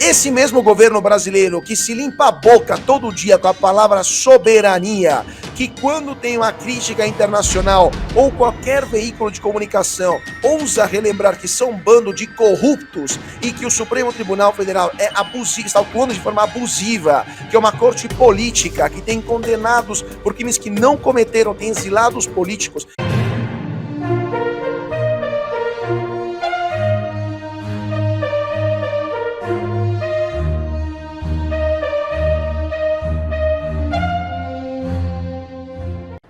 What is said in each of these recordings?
Esse mesmo governo brasileiro que se limpa a boca todo dia com a palavra soberania, que quando tem uma crítica internacional ou qualquer veículo de comunicação ousa relembrar que são um bando de corruptos e que o Supremo Tribunal Federal é abusivo, está atuando de forma abusiva, que é uma corte política, que tem condenados por crimes que não cometeram, tem exilados políticos.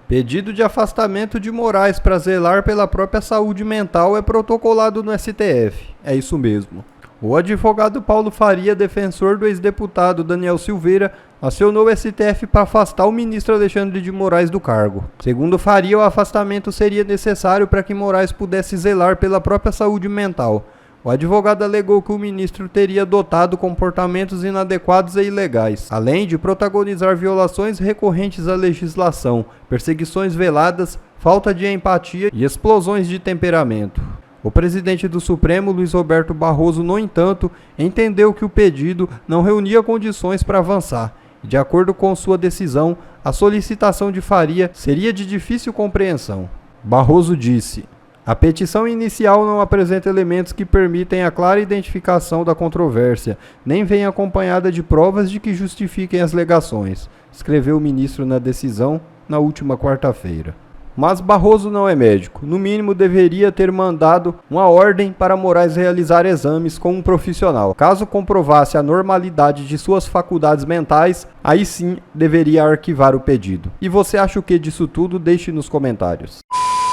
Pedido de afastamento de Moraes para zelar pela própria saúde mental é protocolado no STF. É isso mesmo. O advogado Paulo Faria, defensor do ex-deputado Daniel Silveira, acionou o STF para afastar o ministro Alexandre de Moraes do cargo. Segundo Faria, o afastamento seria necessário para que Moraes pudesse zelar pela própria saúde mental. O advogado alegou que o ministro teria adotado comportamentos inadequados e ilegais, além de protagonizar violações recorrentes à legislação, perseguições veladas, falta de empatia e explosões de temperamento. O presidente do Supremo, Luiz Roberto Barroso, no entanto, entendeu que o pedido não reunia condições para avançar. De acordo com sua decisão, a solicitação de Faria seria de difícil compreensão. Barroso disse: "A petição inicial não apresenta elementos que permitem a clara identificação da controvérsia, nem vem acompanhada de provas de que justifiquem as alegações", escreveu o ministro na decisão na última quarta-feira. Mas Barroso não é médico. No mínimo, deveria ter mandado uma ordem para Moraes realizar exames com um profissional. Caso comprovasse a normalidade de suas faculdades mentais, aí sim deveria arquivar o pedido. E você acha o que disso tudo? Deixe nos comentários.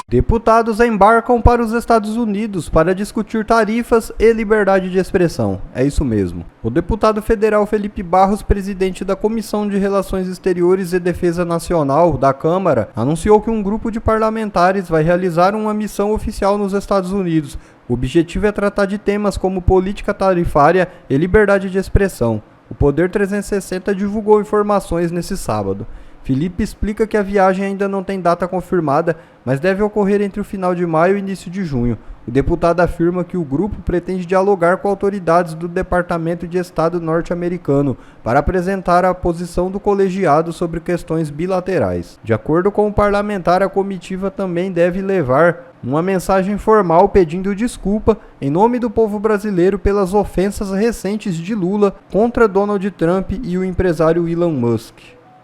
Deputados embarcam para os Estados Unidos para discutir tarifas e liberdade de expressão. É isso mesmo. O deputado federal Felipe Barros, presidente da Comissão de Relações Exteriores e Defesa Nacional da Câmara, anunciou que um grupo de parlamentares vai realizar uma missão oficial nos Estados Unidos. O objetivo é tratar de temas como política tarifária e liberdade de expressão. O Poder 360 divulgou informações nesse sábado. Felipe explica que a viagem ainda não tem data confirmada, mas deve ocorrer entre o final de maio e início de junho. O deputado afirma que o grupo pretende dialogar com autoridades do Departamento de Estado norte-americano para apresentar a posição do colegiado sobre questões bilaterais. De acordo com o parlamentar, a comitiva também deve levar uma mensagem formal pedindo desculpa em nome do povo brasileiro pelas ofensas recentes de Lula contra Donald Trump e o empresário Elon Musk.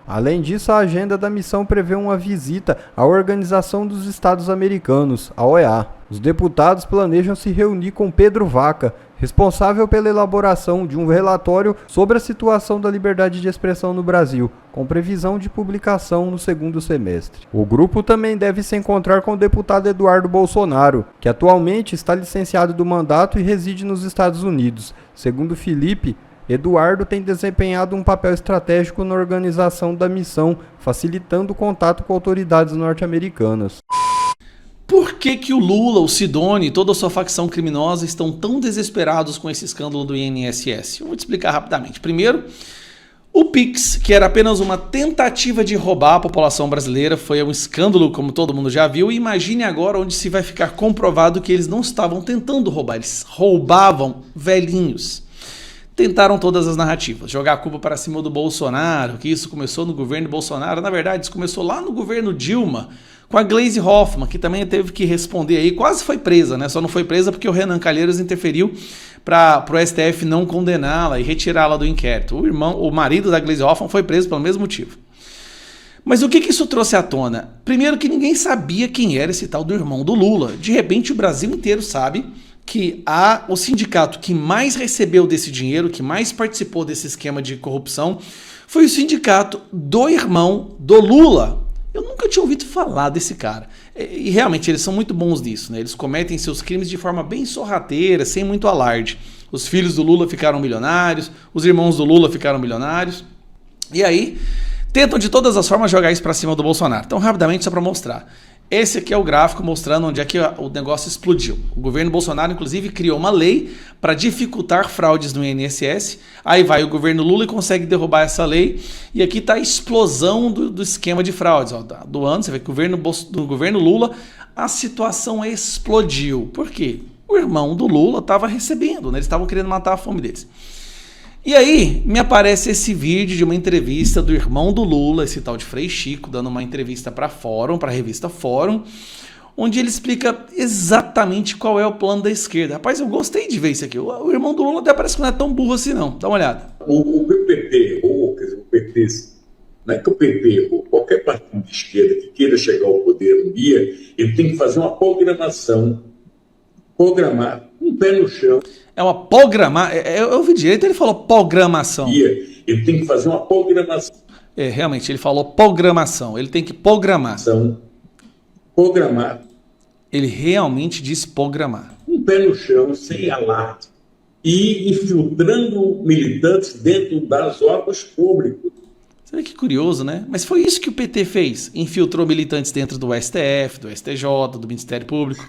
Além disso, a agenda da missão prevê uma visita à Organização dos Estados Americanos, a OEA. Os deputados planejam se reunir com Pedro Vaca, responsável pela elaboração de um relatório sobre a situação da liberdade de expressão no Brasil, com previsão de publicação no segundo semestre. O grupo também deve se encontrar com o deputado Eduardo Bolsonaro, que atualmente está licenciado do mandato e reside nos Estados Unidos. Segundo Felipe, Eduardo tem desempenhado um papel estratégico na organização da missão, facilitando o contato com autoridades norte-americanas. Por que o Lula, o Sidoni e toda a sua facção criminosa estão tão desesperados com esse escândalo do INSS? Eu vou te explicar rapidamente. Primeiro, o Pix, que era apenas uma tentativa de roubar a população brasileira, foi um escândalo, como todo mundo já viu. E imagine agora onde se vai ficar comprovado que eles não estavam tentando roubar, eles roubavam velhinhos. Tentaram todas as narrativas, jogar a culpa para cima do Bolsonaro, que isso começou no governo Bolsonaro. Na verdade, isso começou lá no governo Dilma, com a Gleisi Hoffmann, que também teve que responder aí, quase foi presa, né? Só não foi presa porque o Renan Calheiros interferiu para o STF não condená-la e retirá-la do inquérito. O marido da Gleisi Hoffmann foi preso pelo mesmo motivo. Mas o que isso trouxe à tona? Primeiro que ninguém sabia quem era esse tal do irmão do Lula. De repente o Brasil inteiro sabe que o sindicato que mais recebeu desse dinheiro, que mais participou desse esquema de corrupção, foi o sindicato do irmão do Lula. Eu nunca tinha ouvido falar desse cara. E realmente eles são muito bons nisso, né? Eles cometem seus crimes de forma bem sorrateira, sem muito alarde. Os filhos do Lula ficaram milionários, os irmãos do Lula ficaram milionários. E aí tentam de todas as formas jogar isso para cima do Bolsonaro. Então, rapidamente, só para mostrar. Esse aqui é o gráfico mostrando onde é que o negócio explodiu. O governo Bolsonaro, inclusive, criou uma lei para dificultar fraudes no INSS. Aí vai o governo Lula e consegue derrubar essa lei. E aqui está a explosão do esquema de fraudes. Ó, do ano, você vê que do governo Lula, a situação explodiu. Por quê? O irmão do Lula estava recebendo, né? Eles estavam querendo matar a fome deles. E aí, me aparece esse vídeo de uma entrevista do irmão do Lula, esse tal de Frei Chico, dando uma entrevista para Fórum, para a revista Fórum, onde ele explica exatamente qual é o plano da esquerda. Rapaz, eu gostei de ver isso aqui. O irmão do Lula até parece que não é tão burro assim, não. Dá uma olhada. O PT, ou quer dizer, o PT, não é que o PT ou qualquer partido de esquerda que queira chegar ao poder um dia, ele tem que fazer uma programação, programar, um pé no chão. É uma programação. Eu ouvi direito, ele falou programação. Ele tem que fazer uma programação. Realmente, ele falou programação. Ele tem que programar. Programar. Ele realmente disse programar. Um pé no chão, sem alarde. E infiltrando militantes dentro das órgãos públicos. Você vê que curioso, né? Mas foi isso que o PT fez. Infiltrou militantes dentro do STF, do STJ, do Ministério Público.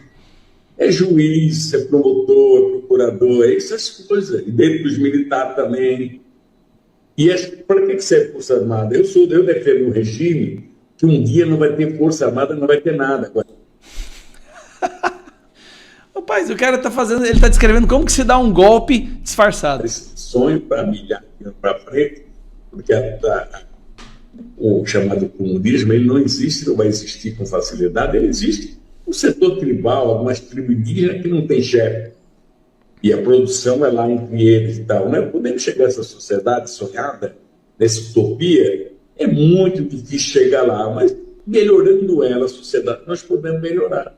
É juiz, é promotor, procurador, é essas coisas. E dentro dos militares também. E para que serve Força Armada? Eu defendo um regime que um dia não vai ter Força Armada, não vai ter nada. Rapaz, o cara tá fazendo, ele tá descrevendo como que se dá um golpe disfarçado. Esse sonho para milhar para frente, porque o chamado comunismo, ele não existe, não vai existir com facilidade, ele existe. O setor tribal, algumas tribos indígenas que não tem chefe. E a produção é lá entre eles e tal. Né? Podemos chegar a essa sociedade sonhada, nessa utopia, é muito difícil chegar lá, mas melhorando ela, a sociedade, nós podemos melhorar.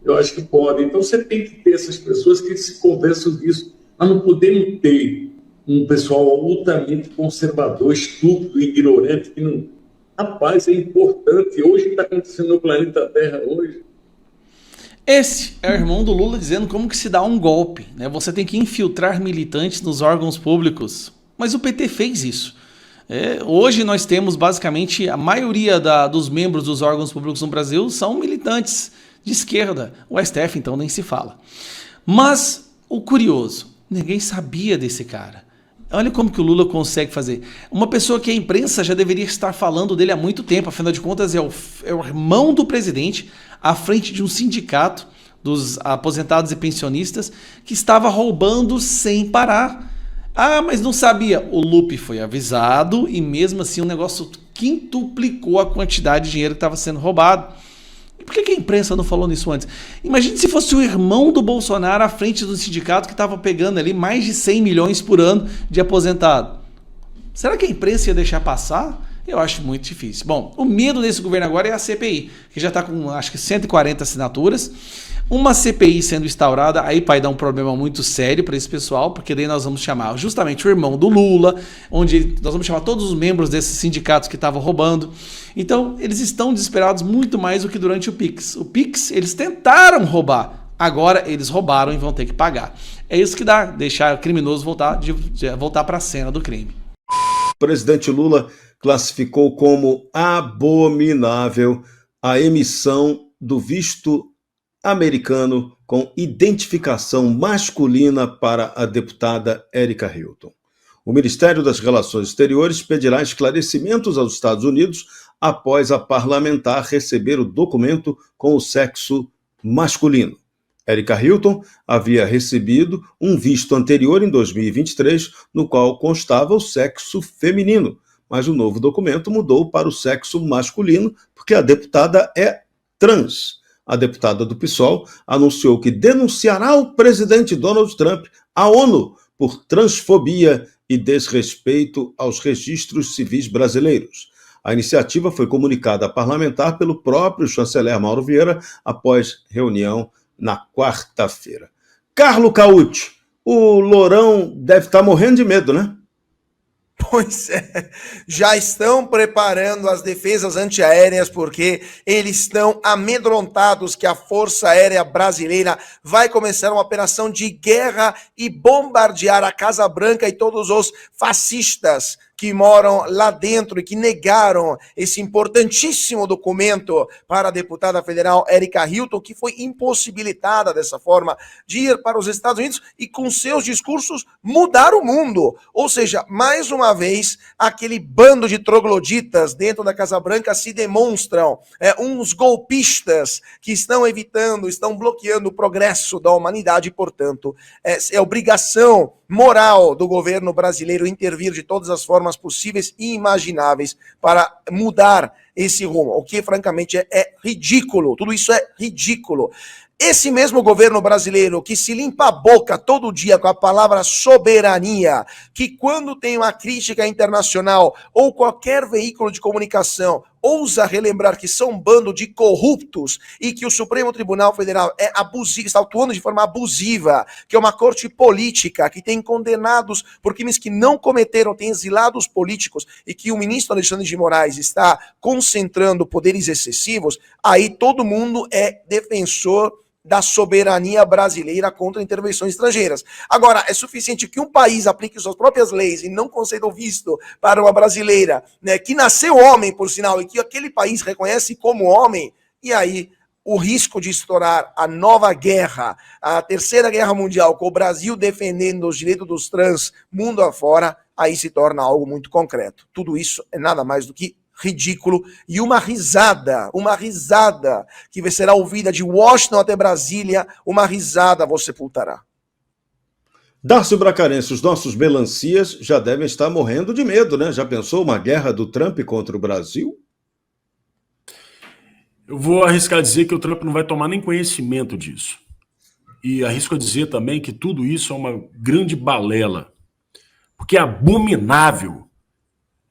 Eu acho que pode. Então você tem que ter essas pessoas que se conversam disso. Nós não podemos ter um pessoal altamente conservador, estúpido, ignorante, que não... Rapaz, é importante. Hoje o que está acontecendo no planeta Terra hoje. Esse é o irmão do Lula dizendo como que se dá um golpe, né? Você tem que infiltrar militantes nos órgãos públicos. Mas o PT fez isso. Hoje nós temos basicamente a maioria dos membros dos órgãos públicos no Brasil são militantes de esquerda. O STF então nem se fala. Mas o curioso, ninguém sabia desse cara. Olha como que o Lula consegue fazer. Uma pessoa que a imprensa já deveria estar falando dele há muito tempo, afinal de contas é o irmão do presidente à frente de um sindicato dos aposentados e pensionistas que estava roubando sem parar. Ah, mas não sabia. O Lupe foi avisado e mesmo assim o negócio quintuplicou a quantidade de dinheiro que estava sendo roubado. E por que a imprensa não falou nisso antes? Imagine se fosse o irmão do Bolsonaro à frente do sindicato que estava pegando ali mais de 100 milhões por ano de aposentado. Será que a imprensa ia deixar passar? Eu acho muito difícil. Bom, o medo desse governo agora é a CPI, que já está com acho que 140 assinaturas. Uma CPI sendo instaurada, aí vai dar um problema muito sério para esse pessoal, porque daí nós vamos chamar justamente o irmão do Lula, onde nós vamos chamar todos os membros desses sindicatos que estavam roubando. Então, eles estão desesperados muito mais do que durante o PIX. O PIX, eles tentaram roubar, agora eles roubaram e vão ter que pagar. É isso que dá, deixar o criminoso voltar para a cena do crime. O presidente Lula classificou como abominável a emissão do visto americano com identificação masculina para a deputada Erika Hilton. O Ministério das Relações Exteriores pedirá esclarecimentos aos Estados Unidos após a parlamentar receber o documento com o sexo masculino. Erika Hilton havia recebido um visto anterior em 2023, no qual constava o sexo feminino, mas o novo documento mudou para o sexo masculino porque a deputada é trans. A deputada do PSOL anunciou que denunciará o presidente Donald Trump à ONU por transfobia e desrespeito aos registros civis brasileiros. A iniciativa foi comunicada a parlamentar pelo próprio chanceler Mauro Vieira após reunião na quarta-feira. Carlo Caucci, o Lourão deve estar morrendo de medo, né? Pois é, já estão preparando as defesas antiaéreas porque eles estão amedrontados que a Força Aérea Brasileira vai começar uma operação de guerra e bombardear a Casa Branca e todos os fascistas que moram lá dentro e que negaram esse importantíssimo documento para a deputada federal Erika Hilton, que foi impossibilitada dessa forma de ir para os Estados Unidos e com seus discursos mudar o mundo. Ou seja, mais uma vez, aquele bando de trogloditas dentro da Casa Branca se demonstram uns golpistas que estão bloqueando o progresso da humanidade, portanto, é obrigação moral do governo brasileiro intervir de todas as formas possíveis e imagináveis para mudar esse rumo, o que francamente é ridículo, tudo isso é ridículo. Esse mesmo governo brasileiro que se limpa a boca todo dia com a palavra soberania, que quando tem uma crítica internacional ou qualquer veículo de comunicação ousa relembrar que são um bando de corruptos e que o Supremo Tribunal Federal é abusivo, está atuando de forma abusiva, que é uma corte política, que tem condenados por crimes que não cometeram, tem exilados políticos e que o ministro Alexandre de Moraes está concentrando poderes excessivos, aí todo mundo é defensor da soberania brasileira contra intervenções estrangeiras. Agora, é suficiente que um país aplique suas próprias leis e não conceda o visto para uma brasileira, né, que nasceu homem, por sinal, e que aquele país reconhece como homem, e aí o risco de estourar a nova guerra, a terceira guerra mundial, com o Brasil defendendo os direitos dos trans mundo afora, aí se torna algo muito concreto. Tudo isso é nada mais do que ridículo, e uma risada que será ouvida de Washington até Brasília, uma risada vos sepultará. Darcy Bracarense, os nossos melancias já devem estar morrendo de medo, né? Já pensou uma guerra do Trump contra o Brasil? Eu vou arriscar dizer que o Trump não vai tomar nem conhecimento disso. E arrisco a dizer também que tudo isso é uma grande balela. Porque é abominável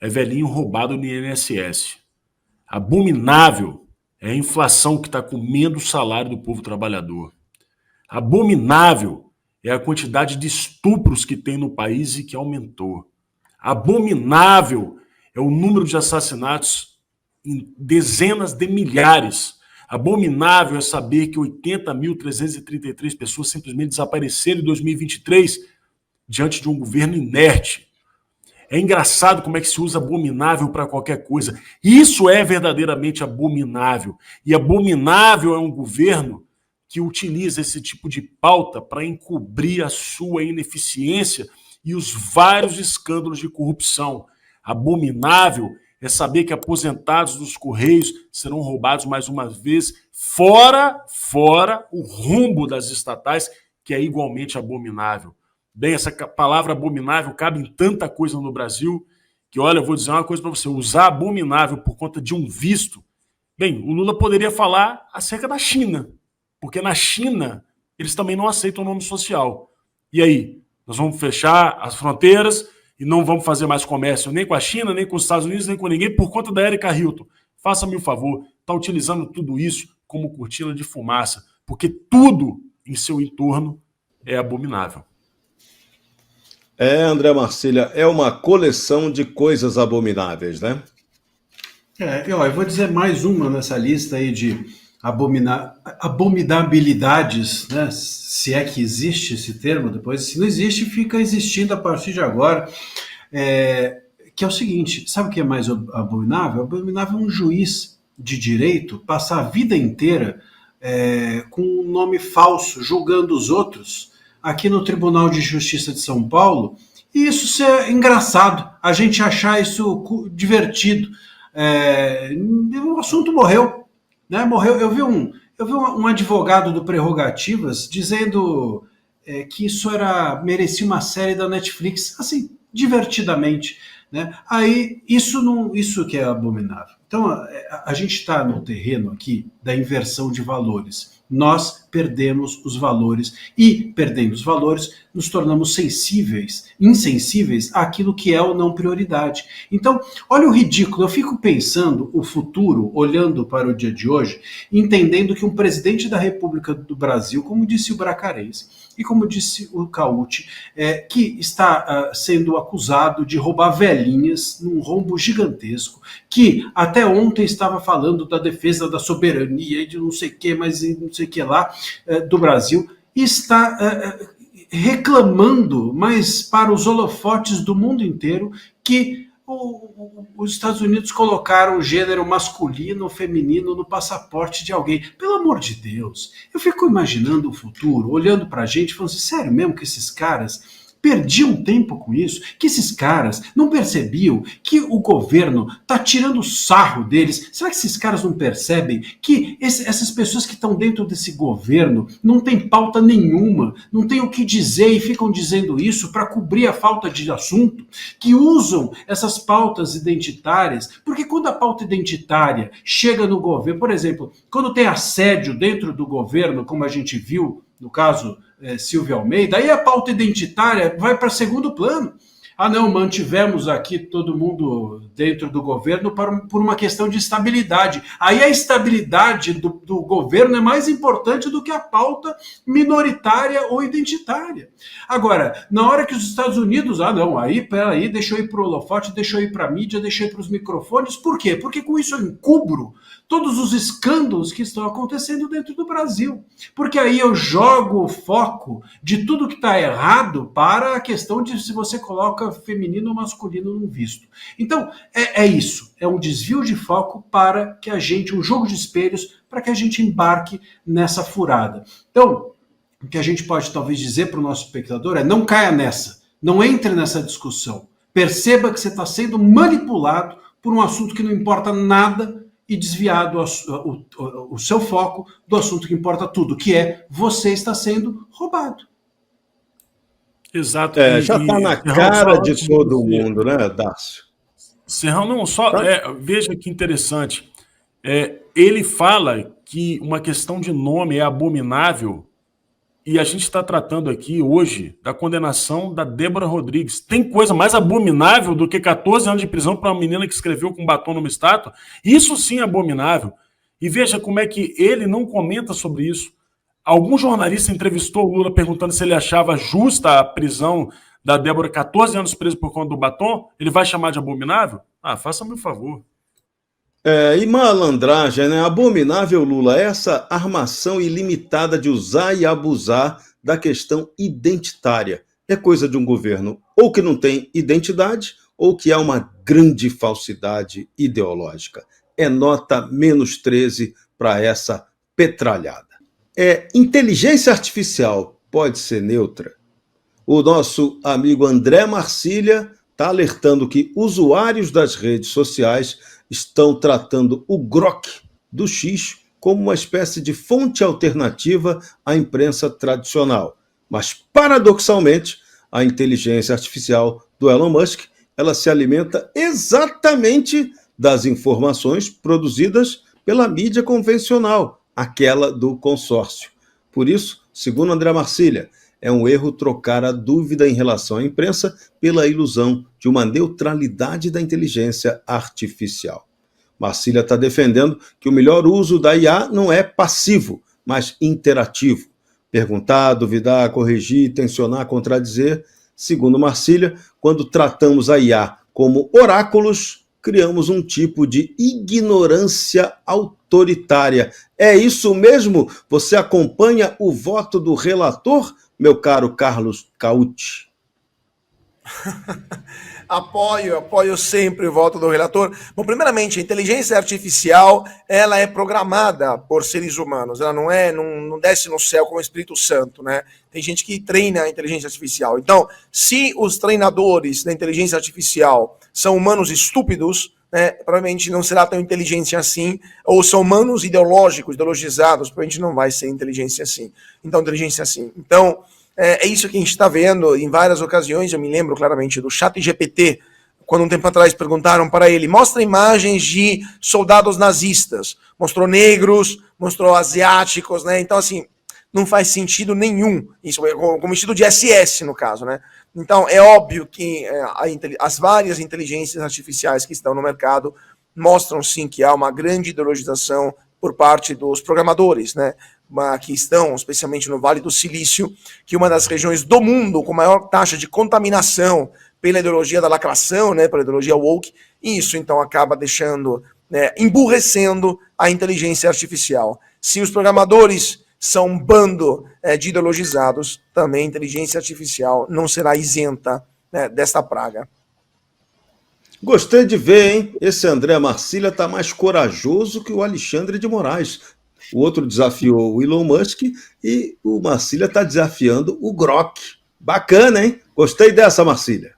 é velhinho roubado no INSS. Abominável é a inflação que está comendo o salário do povo trabalhador. Abominável é a quantidade de estupros que tem no país e que aumentou. Abominável é o número de assassinatos em dezenas de milhares. Abominável é saber que 80.333 pessoas simplesmente desapareceram em 2023 diante de um governo inerte. É engraçado como é que se usa abominável para qualquer coisa. Isso é verdadeiramente abominável. E abominável é um governo que utiliza esse tipo de pauta para encobrir a sua ineficiência e os vários escândalos de corrupção. Abominável é saber que aposentados dos Correios serão roubados mais uma vez, fora o rumbo das estatais, que é igualmente abominável. Bem, essa palavra abominável cabe em tanta coisa no Brasil que, olha, eu vou dizer uma coisa para você, usar abominável por conta de um visto. Bem, o Lula poderia falar acerca da China, porque na China eles também não aceitam o nome social. E aí? Nós vamos fechar as fronteiras e não vamos fazer mais comércio nem com a China, nem com os Estados Unidos, nem com ninguém por conta da Erika Hilton. Faça-me o favor, está utilizando tudo isso como cortina de fumaça, porque tudo em seu entorno é abominável. André Marcília, é uma coleção de coisas abomináveis, né? Eu vou dizer mais uma nessa lista aí de abominabilidades, né? Se é que existe esse termo, depois, se não existe, fica existindo a partir de agora. Que é o seguinte, sabe o que é mais abominável? Abominável é um juiz de direito passar a vida inteira com um nome falso, julgando os outros, aqui no Tribunal de Justiça de São Paulo, e isso ser engraçado, a gente achar isso divertido. O assunto morreu, né? Morreu. Eu vi um advogado do Prerrogativas dizendo que isso merecia uma série da Netflix, assim, divertidamente, né? Aí, isso que é abominável. Então, a gente está no terreno aqui da inversão de valores. Nós perdemos os valores e, perdendo os valores, nos tornamos insensíveis àquilo que é ou não prioridade. Então, olha o ridículo. Eu fico pensando o futuro, olhando para o dia de hoje, entendendo que um presidente da República do Brasil, como disse o Bracarense e como disse o Cauti, que está sendo acusado de roubar velhinhas num rombo gigantesco, que até ontem estava falando da defesa da soberania e de não sei o que, mas não sei o que lá, do Brasil, e está reclamando, mas para os holofotes do mundo inteiro, que os Estados Unidos colocaram o gênero masculino ou feminino no passaporte de alguém. Pelo amor de Deus, eu fico imaginando o futuro, olhando para a gente, falando assim, sério mesmo que esses caras perdiam tempo com isso, que esses caras não percebiam que o governo está tirando sarro deles. Será que esses caras não percebem que essas pessoas que estão dentro desse governo não têm pauta nenhuma, não têm o que dizer e ficam dizendo isso para cobrir a falta de assunto, que usam essas pautas identitárias? Porque quando a pauta identitária chega no governo, por exemplo, quando tem assédio dentro do governo, como a gente viu no caso Silvio Almeida, aí a pauta identitária vai para segundo plano. Ah, não, mantivemos aqui todo mundo dentro do governo por uma questão de estabilidade. Aí a estabilidade do governo é mais importante do que a pauta minoritária ou identitária. Agora, na hora que os Estados Unidos, peraí, deixa eu ir para o holofote, deixa eu ir para a mídia, deixa eu ir para os microfones. Por quê? Porque com isso eu encubro todos os escândalos que estão acontecendo dentro do Brasil. Porque aí eu jogo o foco de tudo que está errado para a questão de se você coloca feminino ou masculino num visto. Então, é isso. É um desvio de foco para que um jogo de espelhos, para que a gente embarque nessa furada. Então, o que a gente pode talvez dizer para o nosso espectador é: não caia nessa, não entre nessa discussão. Perceba que você está sendo manipulado por um assunto que não importa nada e desviado o seu foco do assunto que importa tudo, que é você está sendo roubado. Exato. Já está na cara de todo mundo, né, Dácio? Serrão, não, só veja que interessante. Ele fala que uma questão de nome é abominável, e a gente está tratando aqui hoje da condenação da Débora Rodrigues. Tem coisa mais abominável do que 14 anos de prisão para uma menina que escreveu com batom numa estátua? Isso sim é abominável. E veja como é que ele não comenta sobre isso. Algum jornalista entrevistou o Lula perguntando se ele achava justa a prisão da Débora, 14 anos presa por conta do batom. Ele vai chamar de abominável? Faça-me um favor. E malandragem, né? Abominável, Lula, essa armação ilimitada de usar e abusar da questão identitária. É coisa de um governo ou que não tem identidade ou que há uma grande falsidade ideológica. É nota -13 para essa petralhada. Inteligência artificial pode ser neutra? O nosso amigo André Marcília está alertando que usuários das redes sociais estão tratando o Grok do X como uma espécie de fonte alternativa à imprensa tradicional. Mas, paradoxalmente, a inteligência artificial do Elon Musk, ela se alimenta exatamente das informações produzidas pela mídia convencional, aquela do consórcio. Por isso, segundo André Marcília, é um erro trocar a dúvida em relação à imprensa pela ilusão de uma neutralidade da inteligência artificial. Marcília está defendendo que o melhor uso da IA não é passivo, mas interativo. Perguntar, duvidar, corrigir, tensionar, contradizer. Segundo Marcília, quando tratamos a IA como oráculos, criamos um tipo de ignorância autoritária. É isso mesmo? Você acompanha o voto do relator, meu caro Carlos Cauti? Apoio sempre o voto do relator. Bom, primeiramente, a inteligência artificial, ela é programada por seres humanos, ela não desce no céu como o Espírito Santo, né? Tem gente que treina a inteligência artificial. Então, se os treinadores da inteligência artificial são humanos estúpidos, né, provavelmente não será tão inteligente assim, ou são humanos ideologizados, provavelmente não vai ser inteligência assim. Então, é isso que a gente está vendo em várias ocasiões. Eu me lembro claramente do ChatGPT, quando um tempo atrás perguntaram para ele: mostra imagens de soldados nazistas. Mostrou negros, mostrou asiáticos, né? Então, assim, não faz sentido nenhum. Isso como estilo de SS, no caso, né? Então, é óbvio que as várias inteligências artificiais que estão no mercado mostram, sim, que há uma grande ideologização por parte dos programadores, né? Que estão, especialmente no Vale do Silício, que é uma das regiões do mundo com maior taxa de contaminação pela ideologia da lacração, né, pela ideologia woke, e isso então acaba deixando, né, emburrecendo a inteligência artificial. Se os programadores são um bando de ideologizados, também a inteligência artificial não será isenta, né, desta praga. Gostei de ver, hein? Esse André Marcília está mais corajoso que o Alexandre de Moraes. O outro desafiou o Elon Musk e o Marcília está desafiando o Grok. Bacana, hein? Gostei dessa, Marcília.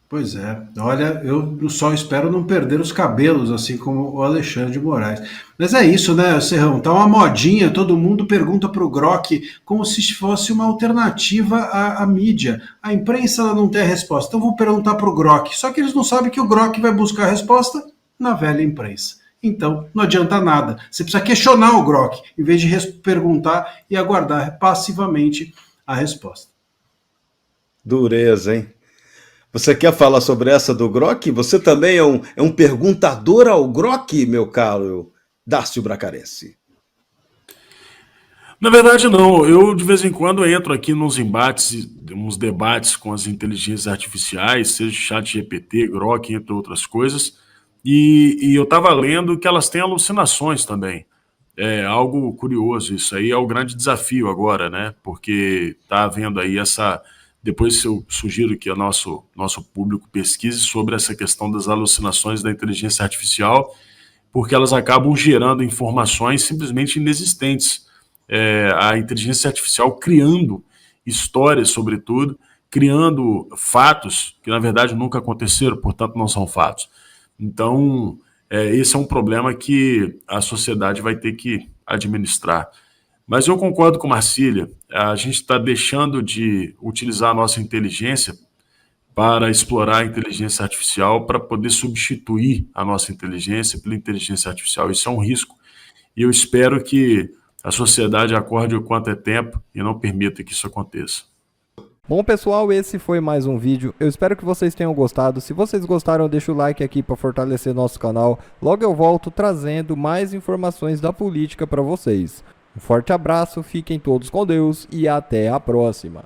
Pois é, olha, eu só espero não perder os cabelos, assim como o Alexandre de Moraes. Mas é isso, né, Serrão? Tá uma modinha, todo mundo pergunta pro Grok como se fosse uma alternativa à mídia. A imprensa ela não tem a resposta, então vou perguntar pro Grok. Só que eles não sabem que o Grok vai buscar a resposta na velha imprensa. Então, não adianta nada. Você precisa questionar o Grok, em vez de perguntar e aguardar passivamente a resposta. Dureza, hein? Você quer falar sobre essa do Grok? Você também é um perguntador ao Grok, meu caro Dácio Bracarense. Na verdade, não. Eu, de vez em quando, entro aqui nos embates, uns debates com as inteligências artificiais, seja ChatGPT, Grok, entre outras coisas, e eu estava lendo que elas têm alucinações também. É algo curioso. Isso aí é o grande desafio agora, né? Porque está havendo aí essa... Depois eu sugiro que o nosso público pesquise sobre essa questão das alucinações da inteligência artificial, porque elas acabam gerando informações simplesmente inexistentes. A inteligência artificial criando histórias, sobretudo, criando fatos que, na verdade, nunca aconteceram, portanto, não são fatos. Então, esse é um problema que a sociedade vai ter que administrar. Mas eu concordo com Marcília, a gente está deixando de utilizar a nossa inteligência para explorar a inteligência artificial, para poder substituir a nossa inteligência pela inteligência artificial. Isso é um risco e eu espero que a sociedade acorde o quanto é tempo e não permita que isso aconteça. Bom, pessoal, esse foi mais um vídeo. Eu espero que vocês tenham gostado. Se vocês gostaram, deixa o like aqui para fortalecer nosso canal. Logo eu volto trazendo mais informações da política para vocês. Um forte abraço, fiquem todos com Deus e até a próxima.